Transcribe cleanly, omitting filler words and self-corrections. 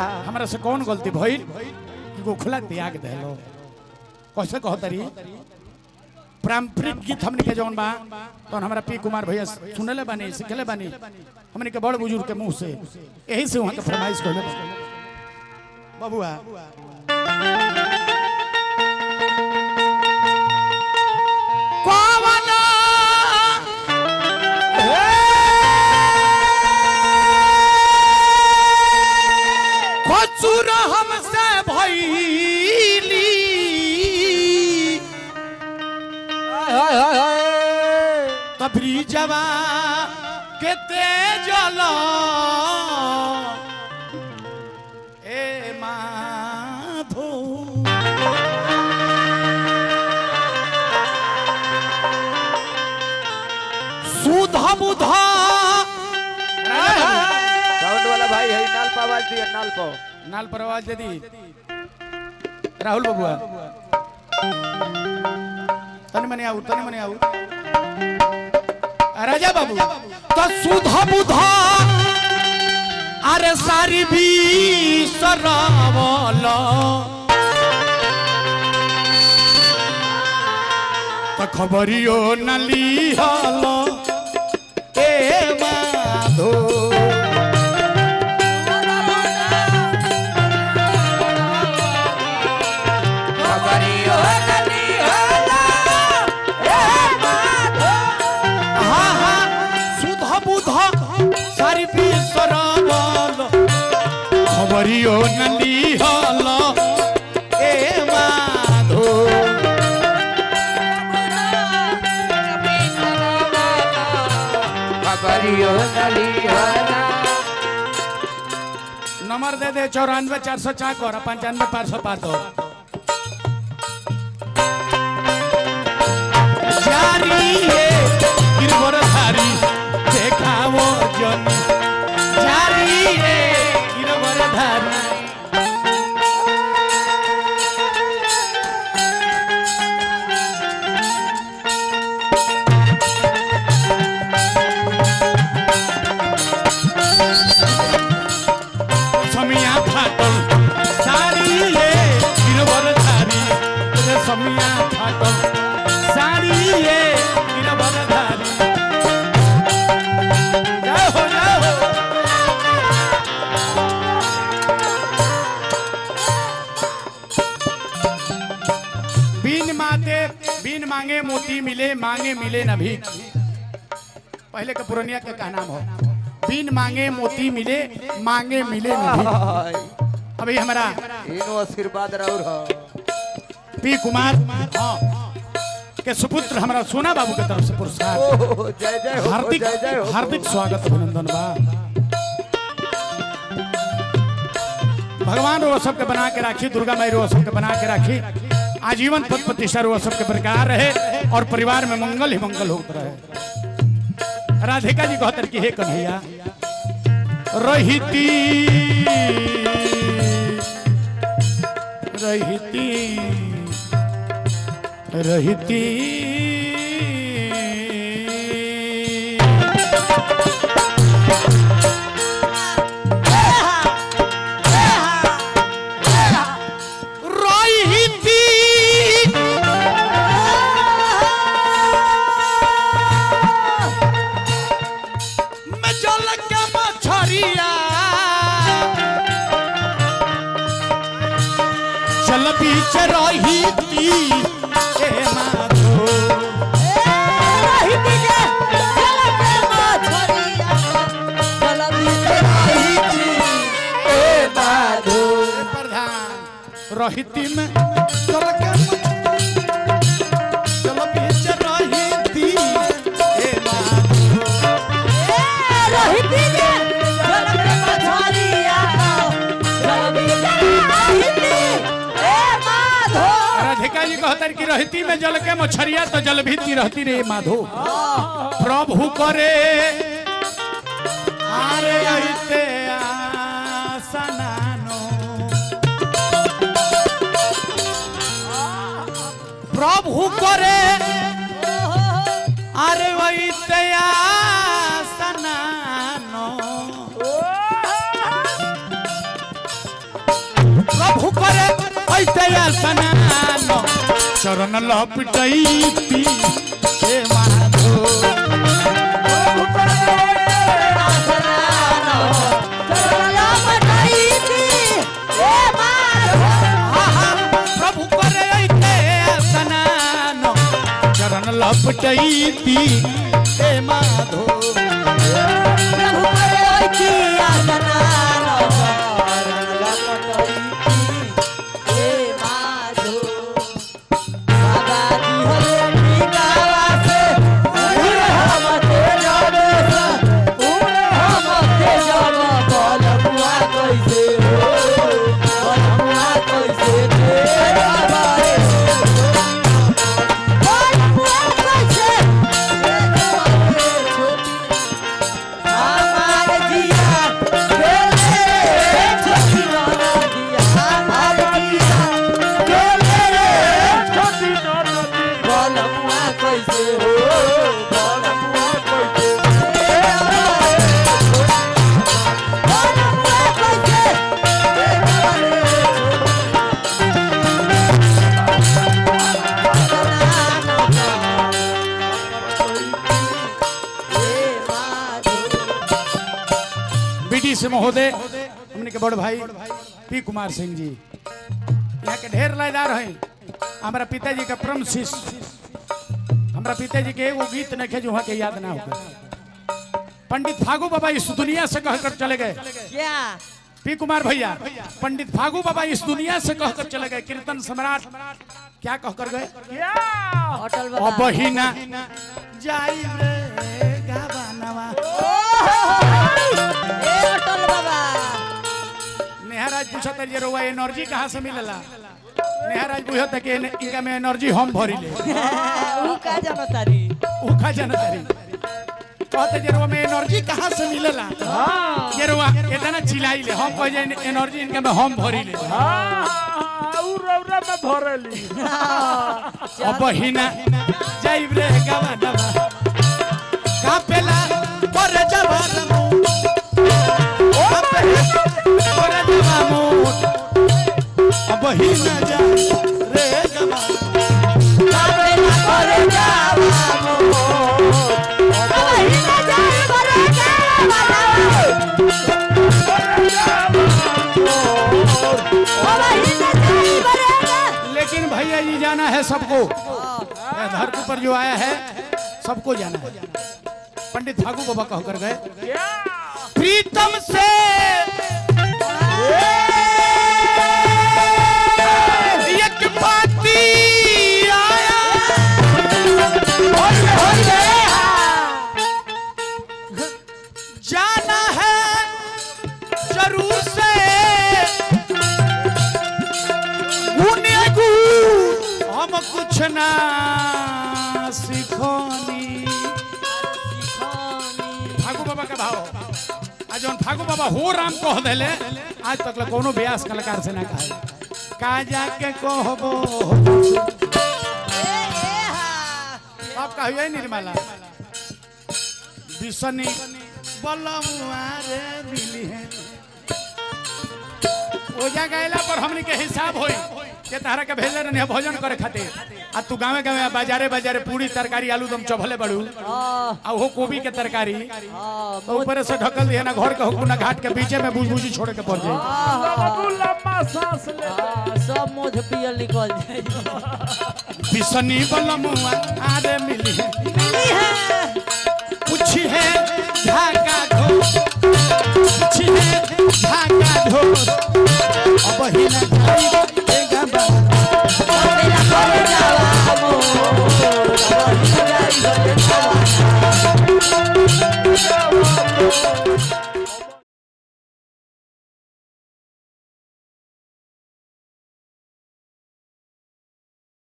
हमरा से कौन गलती भइल कि गोखला त्याग देलो कैसे कहतरी पारंपरिक गीत हमने के जौन बा तो हमरा पी कुमार भैया सुनले बानी सिखले बानी हमने के बड़ बुजुर्ग के मुंह से यही से वहां के फरमाइश कहले बबुआ कौवना कचूर हमसे भइली तबरी जवा के तेजल ए माधो सुधा बुधा साउंड वाला भाई है नाल पर आवाज दिया नाल पर आवाज दे दी राहुल बबुआ तनी मने आऊ राजा बाबू तो सुधा बुधा अरे सारी भी सरावल तो खबरियो नली हलो ए माधो खबरियो नली हलो ए माधो खबरियो नली हलो नंबर दे दे 94 404 और 95 505 जारी है गिरवर धारी देखावो जन जारी है गिरवर धारी समिया फाटल साड़ी है गिरवर धारी समिया फाटल साड़ी है गिरवर धारी जाओ बिन मांगे मोती मिले मांगे मिले न भीख पहले का पुरनिया का क्या नाम हो बिन मांगे मोती मिले मांगे मिले न भीख अभी हमारा इनो आशीर्वाद राउर हो पी कुमार के सुपुत्र हमारा सोना बाबू के तरफ से पुरस्कार जय जय हो हार्दिक जय जय हो हार्दिक स्वागत अभिनंदन बा भगवान रो सबके बना के राखी दुर्गा माई रो सबके बना के राखी आजीवन पद प्रतिष्ठा रो सबके बरकरार रहे और परिवार में मंगल ही मंगल होता रहे। राधिका जी कहतर की हे कन्हैया रहिती रहिती रहिती चल बीच रही ए माधो प्रधान रहिती में चल के चल बीच रही ए माधो राधिका जी कहतर की रहती में जल के मछरिया तो जल भीती रहती रे माधो प्रभु करे अरे ऐते आसनानो प्रभु करे अरे ऐते प्रभु करे ऐते स्नान चरण लपटैती हे माधो प्रभु करे ऐते स्नान चरण लपटैती हे माधो से महोदय हमने के बड़ भाई पी कुमार सिंह जी यहाँ के ढेर लायदार हैं हमारा पिताजी का परम शिष्य हमारा पिताजी के एगो गीत नहीं जो वहाँ के याद ना होगा पंडित फागू बाबा इस दुनिया से कहकर चले गए क्या पी कुमार भैया पंडित फागू बाबा इस दुनिया से कहकर चले गए कीर्तन सम्राट क्या कहकर गए अटल ओ बाबा बहिना जाई रे गावानवा ए अटल बाबा नेहराज पूछत जे रोवा एनर्जी कहाँ से मिलेला नेहराज पूछत कि इनका में एनर्जी हम भरी ले ऊ का जानतारी उखा जनतारी कहते जे रोवा में एनर्जी कहाँ से मिलेला ये रोवा इतना चिल्लाई ले हम कह जे एनर्जी इनका में हम भरी ले उ रौरा में भरली ओ बहिना जाई रे गावानवा कापेला पर जवानमु ओ कापेला पर जवानमु ओ बहिना जा रे गावानवा कापेला पर जावामो बहिना जाई पर जावामो लेकिन भैया ये जाना है सबको धरती पर जो आया है सबको जाना है पंडित फागू बाबा कह कर गए प्रीतम से एक पाती आया जाना है जरूर से हम कुछ ना सिखोनी फागू बाबा का भाव आज जौन फागू बाबा हो राम कह देले आज तक कोनो व्यास कलाकार से ना कहे का जाके कहबो आप कहिए निर्मला बिसनी बलमुआरे मिली है ओजा गैला पर हमनी के हिसाब होई के तारा के भेजले रहनी भोजन करे खातिर आ तू गावे गावे बाजारे बाजारे पूरी तरकारी आलू दम चभले बड़ू आ वो कोबी के तरकारी तो ऊपर से ढकल दिए ना घर के हुकुना घाट के बीचे में बुझबुझी छोड़ के पड़ जाई बाबू लंबा सांस ले सब मोध पियल निकल जाए बिसनी बलमुआ आरे मिली है